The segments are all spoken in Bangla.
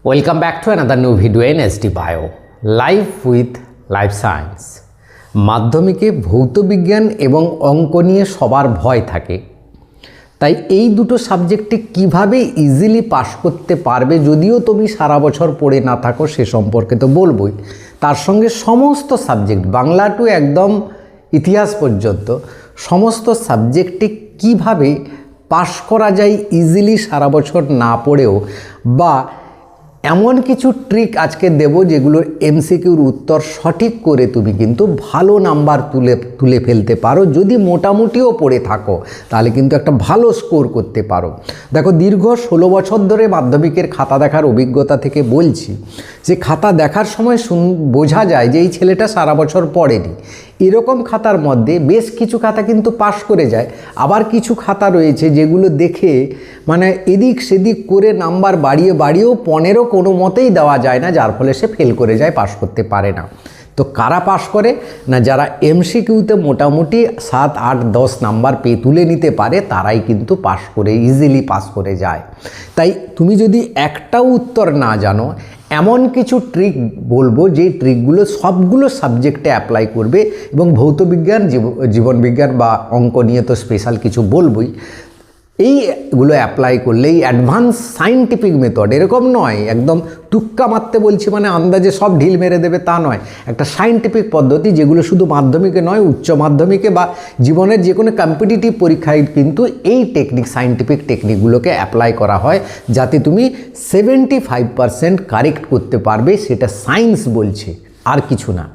Welcome back to another new video in SD Bio, Life with Life Science। মাধ্যমিকে ভৌত বিজ্ঞান এবং অঙ্ক নিয়ে সবার ভয় থাকে, তাই এই দুটো সাবজেক্টে কিভাবে ইজিলি পাস করতে পারবে, যদিও তুমি সারা বছর পড়ে না থাকো সে সম্পর্কে তো বলবোই, তার সঙ্গে সমস্ত সাবজেক্ট বাংলা টু একদম ইতিহাস পর্যন্ত সমস্ত সাবজেক্টে কিভাবে পাস করা যায় ইজিলি সারা বছর না পড়েও, বা এমন কিছু ট্রিক আজকে দেব যেগুলোর এমসিকিউর উত্তর সঠিক করে তুমি কিন্তু ভালো নাম্বার তুলে ফেলতে পারো। যদি মোটামুটিও পড়ে থাকো তাহলে কিন্তু একটা ভালো স্কোর করতে পারো। দেখো, দীর্ঘ 16 বছর ধরে মাধ্যমিকের খাতা দেখার অভিজ্ঞতা থেকে বলছি যে খাতা দেখার সময় বোঝা যায় যে এই ছেলেটা সারা বছর পড়েনি। এরকম খাতার মধ্যে বেশ কিছু খাতা কিন্তু পাস করে যায়, আবার কিছু খাতা রয়েছে যেগুলো দেখে মানে এদিক সেদিক করে নাম্বার বাড়িয়েও 15 কোনো মতেই দেওয়া যায় না, যার ফলে সে ফেল করে যায়, পাস করতে পারে না। তো কারা পাস করে না, যারা এমসিকিউতে মোটামুটি 7, 8, 10 নাম্বার তুলে নিতে পারে তারাই কিন্তু পাস করে ইজিলি পাস করে যায়। তাই তুমি যদি একটাও উত্তর না জানো, এমন কিছু ট্রিক বলবো যে ট্রিকগুলো সবগুলো সাবজেক্টে অ্যাপ্লাই করবে, এবং ভৌতবিজ্ঞান, জীবনবিজ্ঞান বা অঙ্ক নিয়ে তো স্পেশাল কিছু বলবই। এইগুলো অ্যাপ্লাই করলেই অ্যাডভান্স সায়েন্টিফিক মেথড, এরকম নয় একদম টুক্কা মারতে বলছি মানে আন্দাজে সব ঢিল মেরে দেবে তা নয়, একটা সায়েন্টিফিক পদ্ধতি যেগুলো শুধু মাধ্যমিকে নয়, উচ্চ মাধ্যমিকে বা জীবনের যে কোনো কম্পিটিটিভ পরীক্ষায় কিন্তু এই সায়েন্টিফিক টেকনিকগুলোকে অ্যাপ্লাই করা হয়, যাতে তুমি 75% কারেক্ট করতে পারবে। সেটা সায়েন্স বলছে, আর কিছু না।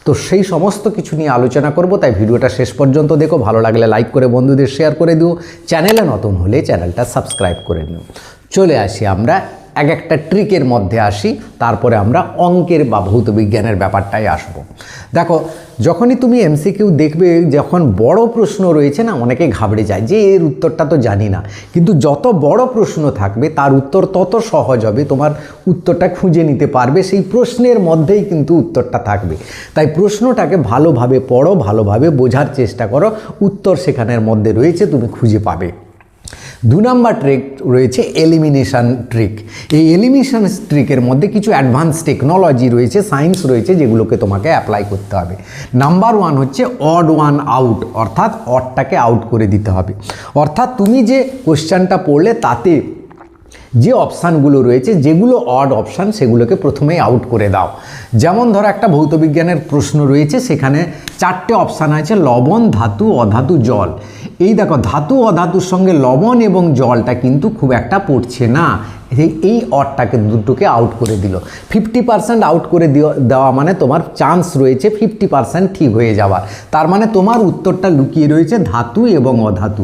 তো সেই সমস্ত কিছু নিয়ে আলোচনা করব, তাই ভিডিওটা শেষ পর্যন্ত দেখো। ভালো লাগলে লাইক করে বন্ধুদের শেয়ার করে দিও, চ্যানেলে নতুন হলে চ্যানেলটা সাবস্ক্রাইব করে নিও। চলে আসি আমরা একটা ট্রিকের মধ্যে আসি, তারপরে আমরা অঙ্কের বা ভৌতবিজ্ঞানের ব্যাপারটাই আসব। দেখো, যখনই তুমি এমসিকিউ দেখবে, যখন বড় প্রশ্ন রয়েছে না, অনেকে ঘাবড়ে যায় যে এর উত্তরটা তো জানি না, কিন্তু যত বড় প্রশ্ন থাকবে তার উত্তর তত সহজ হবে, তোমার উত্তরটা খুঁজে নিতে পারবে, সেই প্রশ্নের মধ্যেই কিন্তু উত্তরটা থাকবে। তাই প্রশ্নটাকে ভালোভাবে পড়ো, ভালোভাবে বোঝার চেষ্টা করো, উত্তর সেখানের মধ্যে রয়েছে, তুমি খুঁজে পাবে। 2 নম্বর ট্রিক রয়েছে এলিমিনেশন ট্রিক। এই এলিমিনেশন ট্রিকের মধ্যে কিছু অ্যাডভান্স টেকনোলজি রয়েছে, সায়েন্স রয়েছে, যেগুলোকে তোমাকে অ্যাপ্লাই করতে হবে। নাম্বার 1 হচ্ছে অড ওয়ান আউট, অর্থাৎ অডটাকে আউট করে দিতে হবে। অর্থাৎ তুমি যে কোশ্চেনটা পড়লে তাতে যে অপশানগুলো রয়েছে, যেগুলো অড অপশান, সেগুলোকে প্রথমেই আউট করে দাও। যেমন ধরো একটা ভৌতবিজ্ঞানের প্রশ্ন রয়েছে, সেখানে 4টে অপশান আছে: লবণ, ধাতু, অধাতু, জল। এই দেখো, ধাতু অধাতুর সঙ্গে লবণ এবং জলটা কিন্তু খুব একটা পড়ছে না, এই অডটাকে দুটোকে আউট করে দিল। 50% আউট করে দেওয়া মানে তোমার চান্স রয়েছে 50% ঠিক হয়ে যাওয়ার। তার মানে তোমার উত্তরটা লুকিয়ে রয়েছে ধাতু এবং অধাতু।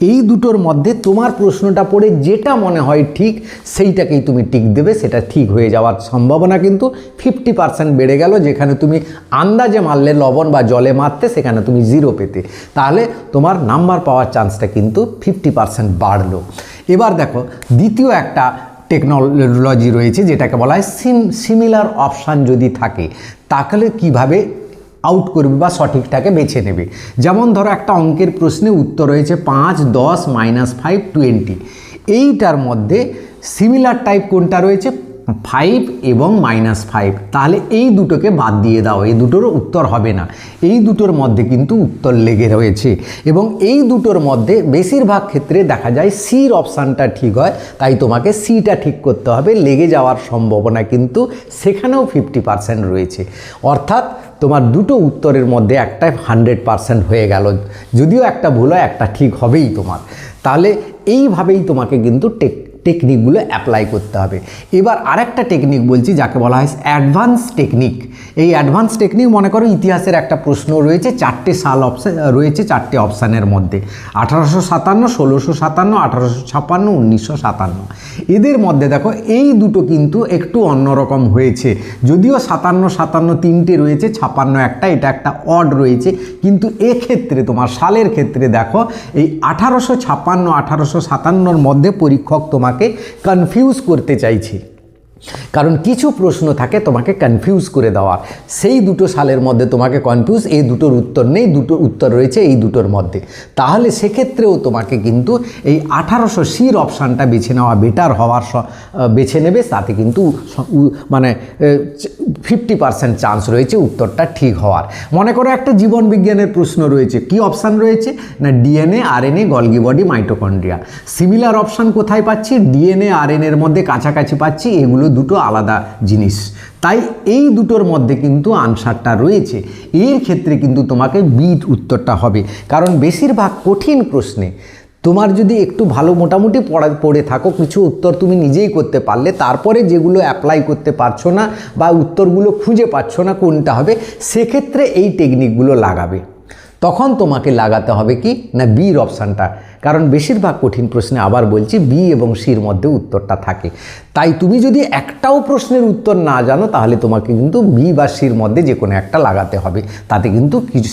এই দুটোর মধ্যে তোমার প্রশ্নটা পড়ে যেটা মনে হয় ঠিক, সেইটাকেই তুমি টিক দেবে, সেটা ঠিক হয়ে যাওয়ার সম্ভাবনা কিন্তু 50% বেড়ে গেল। যেখানে তুমি আন্দাজে মারলে লবণ বা জলে মারতে, সেখানে তুমি 0 পেতে, তাহলে তোমার নাম্বার পাওয়ার চান্সটা কিন্তু 50% বাড়লো। এবার দেখো, দ্বিতীয় একটা টেকনোলজি রয়েছে যেটাকে বলা হয় সিমিলার অপশান যদি থাকে, তাহলে কিভাবে আউট করবে বা সঠিকটাকে বেছে নেবে। যেমন ধরো একটা অঙ্কের প্রশ্নে উত্তর রয়েছে 5, 10, -5, 20। এইটার মধ্যে সিমিলার টাইপ কোনটা রয়েছে? 5 এবং -5। তাহলে এই দুটোকে বাদ দিয়ে দাও, এই দুটোর উত্তর হবে না। এই দুটোর মধ্যে কিন্তু উত্তর লেগে রয়েছে, এবং এই দুটোর মধ্যে বেশিরভাগ ক্ষেত্রে দেখা যায় সির অপশানটা ঠিক হয়, তাই তোমাকে সিটা ঠিক করতে হবে। লেগে যাওয়ার সম্ভাবনা কিন্তু সেখানেও 50% রয়েছে। অর্থাৎ তোমার দুটো উত্তরের মধ্যে একটা 100% হয়ে গেল, যদিও একটা ভুল হয়, একটা ঠিক হবেই তোমার। তাহলে এইভাবেই তোমাকে কিন্তু টেকনিকগুলো অ্যাপ্লাই করতে হবে। এবার আরেকটা টেকনিক বলছি, যাকে বলা হয় অ্যাডভান্স টেকনিক। এই অ্যাডভান্স টেকনিক, মনে করো ইতিহাসের একটা প্রশ্ন রয়েছে, 4টে সাল অপশান রয়েছে, 4টে অপশানের মধ্যে 1857, 1657, 1856, 1957। এদের মধ্যে দেখো এই দুটো কিন্তু একটু অন্যরকম হয়েছে, যদিও 57, 57 3টে রয়েছে, 56 একটা, এটা একটা অড রয়েছে, কিন্তু এক্ষেত্রে তোমার সালের ক্ষেত্রে দেখো এই 1856, 1857 মধ্যে পরীক্ষক তোমাকে কনফিউজ করতে চাইছে। কারণ কিছু প্রশ্ন থাকে তোমাকে কনফিউজ করে দেওয়ার, সেই দুটো সালের মধ্যে তোমাকে কনফিউজ, এই দুটোর উত্তর নেই, দুটোর উত্তর রয়েছে এই দুটোর মধ্যে, তাহলে সেক্ষেত্রেও তোমাকে কিন্তু এই 1800 অপশানটা বেছে নেওয়া বেটার হওয়ার বেছে নেবে, তাতে কিন্তু মানে 50% চান্স রয়েছে উত্তরটা ঠিক হওয়ার। মনে করো একটা জীবন বিজ্ঞানের প্রশ্ন রয়েছে, কি অপশান রয়েছে না DNA, RNA, Golgi body, mitochondria. Similar option কোথায় পাচ্ছি? ডিএনএ আরএনএর মধ্যে কাছাকাছি পাচ্ছি, এগুলো দুটো আলাদা জিনিস, তাই এই দুটোর মধ্যে কিন্তু আনসারটা রয়েছে। এর ক্ষেত্রে কিন্তু তোমাকে বি উত্তরটা হবে, কারণ বেশিরভাগ কঠিন প্রশ্নে তোমার যদি একটু ভালো মোটামুটি পড়ে থাকো, কিছু উত্তর তুমি নিজেই করতে পারলে, তারপরে যেগুলো অ্যাপ্লাই করতে পারছো না বা উত্তরগুলো খুঁজে পাচ্ছ না কোনটা হবে, সেক্ষেত্রে এই টেকনিকগুলো লাগাবে। তখন তোমাকে লাগাতে হবে কি না বির অপশানটা, কারণ বেশিরভাগ কঠিন প্রশ্নে আবার বলছি বি এবং সির মধ্যে উত্তরটা থাকে। তাই তুমি যদি একটাও প্রশ্নের উত্তর না জানো, তাহলে তোমাকে কিন্তু বি বা সির মধ্যে যে কোনো একটা লাগাতে হবে, তাতে কিন্তু কিছু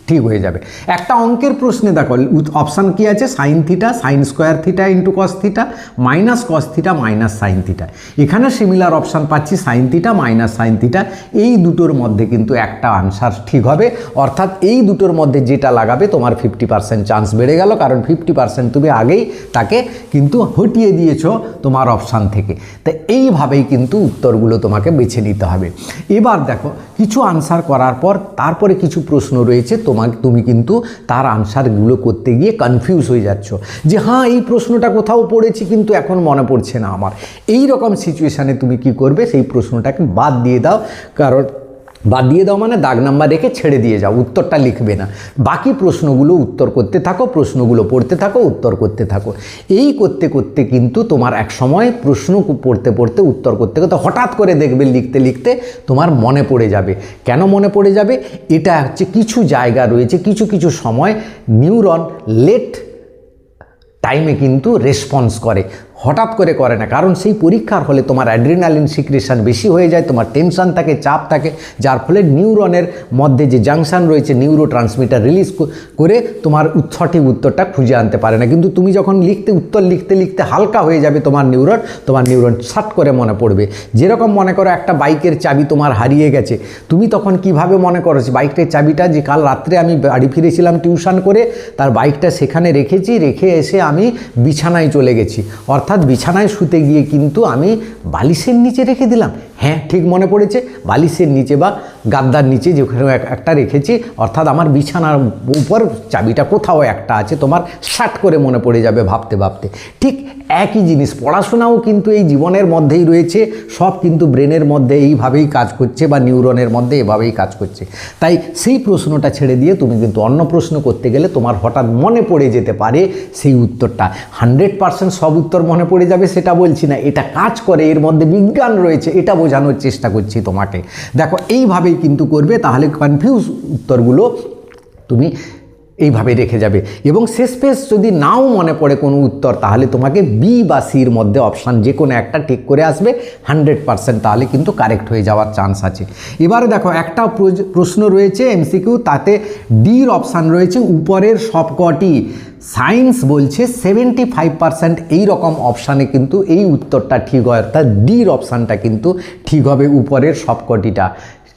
ঠিক হয়ে যাবে। একটা অঙ্কের প্রশ্নে দেখো অপশান কি আছে, sine theta, sine square theta into cos theta, minus cos theta, minus sine theta. এখানে সিমিলার অপশান পাচ্ছি sine theta, minus sine theta. এই দুটোর মধ্যে কিন্তু একটা আনসার ঠিক হবে, অর্থাৎ এই দুটোর মধ্যে যেটা লাগাবে তোমার 50% চান্স বেড়ে গেল, কারণ 50% তুমি আগেই তাকে কিন্তু হটিয়ে দিয়েছো তোমার অপশান থেকে। তো এইভাবেই কিন্তু উত্তরগুলো তোমাকে বেছে নিতে হবে। এবার দেখো কিছু আনসার করার পর তারপরে কিছু প্রশ্ন রয়েছে, তুমি কিন্তু তার আনসারগুলো করতে গিয়ে কনফিউজ হয়ে যাচ্ছ যে হ্যাঁ এই প্রশ্নটা কোথাও পড়েছি কিন্তু এখন মনে পড়ছে না আমার। এই রকম সিচুয়েশানে তুমি কি করবে, সেই প্রশ্নটাকে বাদ দিয়ে দাও, কারণ বাদ দিয়ে দাও মানে দাগ নাম্বার রেখে ছেড়ে দিয়ে যাও, উত্তরটা লিখবে না। বাকি প্রশ্নগুলো উত্তর করতে থাকো, প্রশ্নগুলো পড়তে থাকো, উত্তর করতে থাকো। এই করতে করতে কিন্তু তোমার এক সময় প্রশ্ন পড়তে পড়তে উত্তর করতে করতে হঠাৎ করে দেখবে লিখতে লিখতে তোমার মনে পড়ে যাবে। কেন মনে পড়ে যাবে? এটা হচ্ছে কিছু জায়গা রয়েছে, কিছু কিছু সময় নিউরন লেট টাইমে কিন্তু রেসপন্স করে, হঠাৎ করে না, কারণ সেই পরীক্ষার হলে তোমার অ্যাড্রিনালিন সিক্রেশন বেশি হয়ে যায়, তোমার টেনশন থাকে, চাপ থাকে, যার ফলে নিউরনের মধ্যে যে জাংশন রয়েছে নিউরো ট্রান্সমিটার রিলিজ করে তোমার সঠিক উত্তরটা খুঁজে আনতে পারে না। কিন্তু তুমি যখন উত্তর লিখতে লিখতে হালকা হয়ে যাবে তোমার নিউরন সাট করে মনে পড়বে। যেরকম মনে করো একটা বাইকের চাবি তোমার হারিয়ে গেছে, তুমি তখন কিভাবে মনে করো বাইকটার চাবিটা যে কাল রাত্রে আমি বাড়ি ফিরেছিলাম টিউশন করে, তার বাইকটা সেখানে রেখেছি, রেখে এসে আমি বিছানায় চলে গেছি, অর্থাৎ বিছানায় শুতে গিয়ে কিন্তু আমি বালিশের নিচে রেখে দিলাম। হ্যাঁ ঠিক মনে পড়েছে, বালিশের নিচে বা গাদ্দার নিচে যেখানে একটা রেখেছি, অর্থাৎ আমার বিছানার উপর চাবিটা কোথাও একটা আছে, তোমার শাট করে মনে পড়ে যাবে ভাবতে ভাবতে। ঠিক একই জিনিস পড়াশোনাও কিন্তু এই জীবনের মধ্যেই রয়েছে, সব কিন্তু ব্রেনের মধ্যে এইভাবেই কাজ করছে বা নিউরনের মধ্যে এভাবেই কাজ করছে। তাই সেই প্রশ্নটা ছেড়ে দিয়ে তুমি কিন্তু অন্য প্রশ্ন করতে গেলে তোমার হঠাৎ মনে পড়ে যেতে পারে সেই উত্তরটা। 100% সব উত্তর মনে পড়ে যাবে সেটা বলছি না, এটা কাজ করে, এর মধ্যে বিজ্ঞান রয়েছে, এটা বোঝানোর চেষ্টা করছি তোমাকে। দেখো এইভাবেই কিন্তু করবে, তাহলে কনফিউজ উত্তরগুলো তুমি এইভাবে রেখে যাবে। এবং শেষ পেশ যদি নাও মনে পড়ে কোনো উত্তর, তাহলে তোমাকে বি বা সির মধ্যে অপশান যে কোনো একটা ঠিক করে আসবে 100%, তাহলে কিন্তু কারেক্ট হয়ে যাওয়ার চান্স আছে। এবারে দেখো একটা প্রশ্ন রয়েছে এমসিকিউ, তাতে ডির অপশান রয়েছে উপরের সবকটি। সায়েন্স বলছে 75% এই রকম অপশানে কিন্তু এই উত্তরটা ঠিক হয়, অর্থাৎ ডির অপশানটা কিন্তু ঠিক হবে, উপরের সবকটিটা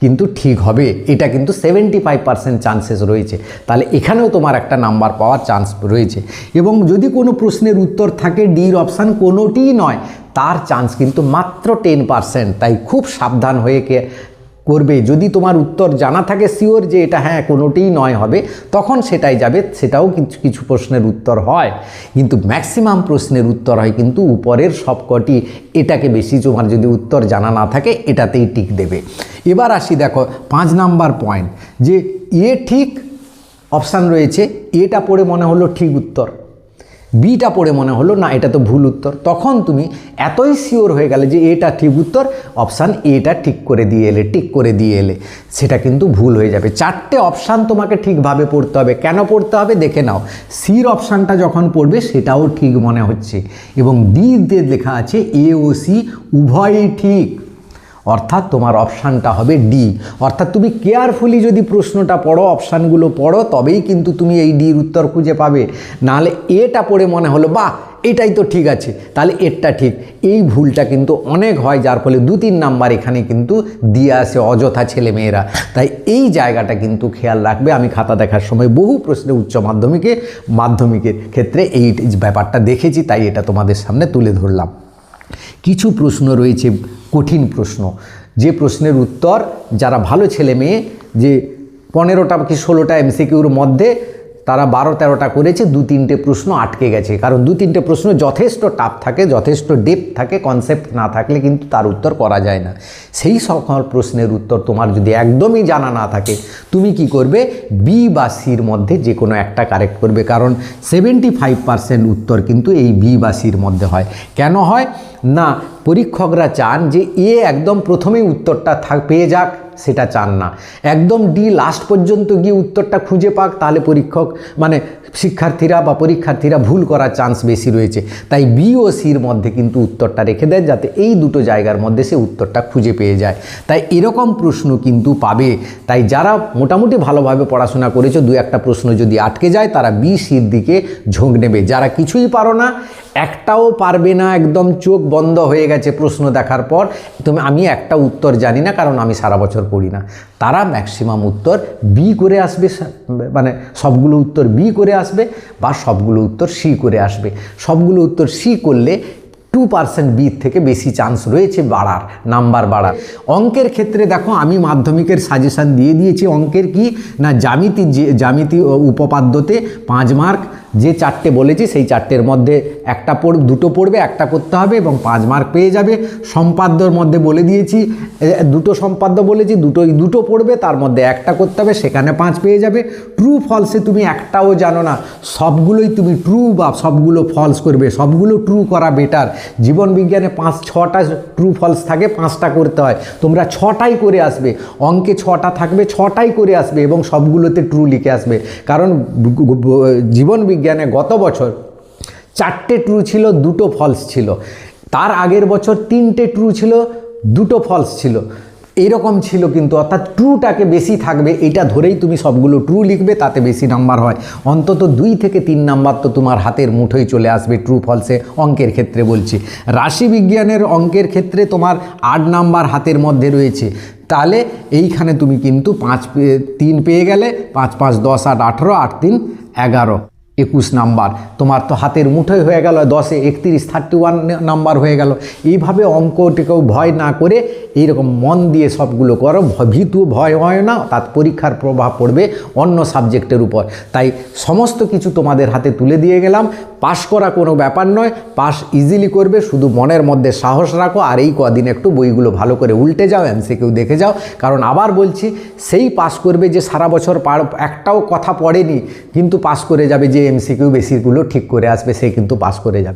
কিন্তু ঠিক হবে, এটা কিন্তু 75% চান্সেস রয়েছে। তাহলে এখানেও তোমার একটা নাম্বার পাওয়ার চান্স রয়েছে। এবং যদি কোনো প্রশ্নের উত্তর থাকে ডির অপশান কোনোটিই নয়, তার চান্স কিন্তু মাত্র 10%। তাই খুব সাবধান হয়ে করবে। যদি তোমার উত্তর জানা থাকে শিওর যে এটা হ্যাঁ কোনোটিই নয় হবে, তখন সেটাই যাবে। সেটাও কিছু কিছু প্রশ্নের উত্তর হয়, কিন্তু ম্যাক্সিমাম প্রশ্নের উত্তর হয় কিন্তু উপরের সবকটি। এটাকে বেশি তোমার যদি উত্তর জানা না থাকে এটাতেই টিক দেবে। এবার আসি দেখো 5 নাম্বার পয়েন্ট, যে ঠিক অপশান রয়েছে, এটা পড়ে মনে হলো ঠিক উত্তর, বিটা পড়ে মনে হলো না এটা তো ভুল উত্তর। তখন তুমি এতই শিওর হয়ে গেলে যে এটা ঠিক উত্তর, অপশান এটা টিক করে দিয়ে এলে সেটা কিন্তু ভুল হয়ে যাবে। 4টে অপশান তোমাকে ঠিকভাবে পড়তে হবে। কেন পড়তে হবে দেখে নাও। সির অপশানটা যখন পড়বে সেটাও ঠিক মনে হচ্ছে, এবং ডিতে লেখা আছে এ ও সি উভয়ই ঠিক, অর্থাৎ তোমার অপশানটা হবে ডি। অর্থাৎ তুমি কেয়ারফুলি যদি প্রশ্নটা পড়ো, অপশানগুলো পড়ো, তবেই কিন্তু তুমি এই ডির উত্তর খুঁজে পাবে। নাহলে এটা পড়ে মনে হলো বাহ এটাই তো ঠিক আছে, তাহলে এরটা ঠিক। এই ভুলটা কিন্তু অনেক হয়, যার ফলে 2-3 নাম্বার এখানে কিন্তু দিয়ে আসে অযথা ছেলেমেয়েরা। তাই এই জায়গাটা কিন্তু খেয়াল রাখবে। আমি খাতা দেখার সময় বহু প্রশ্নে উচ্চ মাধ্যমিকের ক্ষেত্রে এই ব্যাপারটা দেখেছি, তাই এটা তোমাদের সামনে তুলে ধরলাম। কিছু প্রশ্ন রয়েছে কঠিন প্রশ্ন, যে প্রশ্নের উত্তর যারা ভালো ছেলে মেয়ে, যে 15টা কি 16টা এমসিকিউর মধ্যে তারা 12-13টা করেছে, 2-3টে প্রশ্ন আটকে গেছে। কারণ 2-3টে প্রশ্ন যথেষ্ট টাফ থাকে, যথেষ্ট ডেপথ থাকে, কনসেপ্ট না থাকলে কিন্তু তার উত্তর করা যায় না। সেই সকল প্রশ্নের উত্তর তোমার যদি একদমই জানা না থাকে, তুমি কি করবে, বি বা সির মধ্যে যে কোনো একটা কারেক্ট করবে। কারণ 75% উত্তর কিন্তু এই বি বা সির মধ্যে হয়। কেন হয় না, পরীক্ষকরা চান যে এ একদম প্রথমেই উত্তরটা পেয়ে যাক, সেটা চান না। একদম ডি লাস্ট পর্যন্ত গিয়ে উত্তরটা খুঁজে পাক, তাহলে পরীক্ষার্থীরা ভুল করার চান্স বেশি রয়েছে। তাই বি ও সির মধ্যে কিন্তু উত্তরটা রেখে দেয়, যাতে এই দুটো জায়গার মধ্যে সে উত্তরটা খুঁজে পেয়ে যায়। তাই এরকম প্রশ্ন কিন্তু পাবে। তাই যারা মোটামুটি ভালোভাবে পড়াশোনা করেছো, 2-1টা প্রশ্ন যদি আটকে যায়, তারা বি সির দিকে ঝোঁক নেবে। যারা কিছুই পারো না, একটাও পারবে না, একদম চোখ বন্ধ হয়ে গেছে প্রশ্ন দেখার পর, আমি একটা উত্তর জানি না কারণ আমি সারা বছর পড়ি না, তারা ম্যাক্সিমাম উত্তর বি করে আসবে, মানে সবগুলো উত্তর বি করে আসবে বা সবগুলো উত্তর সি করে আসবে। সবগুলো উত্তর সি করলে 2% বির থেকে বেশি চান্স রয়েছে নাম্বার বাড়ার। অঙ্কের ক্ষেত্রে দেখো, আমি মাধ্যমিকের সাজেশান দিয়ে দিয়েছি। অঙ্কের কি না, জ্যামিতি উপপাদ্যতে 5 মার্ক যে 4টে বলেছি, সেই 4টের মধ্যে দুটো পড়বে, একটা করতে হবে এবং 5 মার্ক পেয়ে যাবে। সম্পাদ্যর মধ্যে বলে দিয়েছি, 2টো সম্পাদ্য বলেছি, দুটো পড়বে, তার মধ্যে একটা করতে হবে, সেখানে 5 পেয়ে যাবে। ট্রু ফলসে তুমি একটাও জানো না, সবগুলোই তুমি ট্রু বা সবগুলো ফলস করবে। সবগুলো ট্রু করা বেটার। জীবন বিজ্ঞানে 5-6টা ট্রু ফলস থাকে, 5টা করতে হয়, তোমরা 6টাই করে আসবে। অঙ্কে 6টা থাকবে, 6টাই করে আসবে এবং সবগুলোতে ট্রু লিখে আসবে। কারণ জীবন বিজ্ঞানে গত বছর 4টে ট্রু ছিল, 2টো ফলস ছিল। তার আগের বছর 3টে ট্রু ছিল, 2টো ফলস ছিল। এরকম ছিল কিন্তু, অর্থাৎ ট্রুটাকে বেশি থাকবে, এটা ধরেই তুমি সবগুলো ট্রু লিখবে, তাতে বেশি নাম্বার হয়। অন্তত 2 থেকে 3 নাম্বার তো তোমার হাতের মুঠোয় চলে আসবে ট্রু ফলসে, অঙ্কের ক্ষেত্রে বলছি। রাশি বিজ্ঞানের অঙ্কের ক্ষেত্রে তোমার 8 নাম্বার হাতের মধ্যে রয়েছে। তাহলে এইখানে তুমি কিন্তু 3 পেয়ে গেলে, 5 5 10 8 18, 8 3 11, 21 নাম্বার তোমার তো হাতের মুঠোয় হয়ে গেল। 10-এ 31, 31 নাম্বার হয়ে গেল। এইভাবে অঙ্কটিকেও ভয় না করে এইরকম মন দিয়ে সবগুলো করো, ভয় হয় না, তার পরীক্ষার প্রভাব পড়বে অন্য সাবজেক্টের উপর। তাই সমস্ত কিছু তোমাদের হাতে তুলে দিয়ে গেলাম। পাশ করা কোনো ব্যাপার নয়, পাশ ইজিলি করবে, শুধু মনের মধ্যে সাহস রাখো। আর এই কদিন একটু বইগুলো ভালো করে উল্টে যাও, এমসিকিউ দেখে যাও। কারণ আবার বলছি, সেই পাশ করবে যে সারা বছর একটাও কথা পড়েনি কিন্তু পাশ করে যাবে, যে এমসিকিউ বেশিগুলো ঠিক করে আসবে, সে কিন্তু পাশ করে যাবে।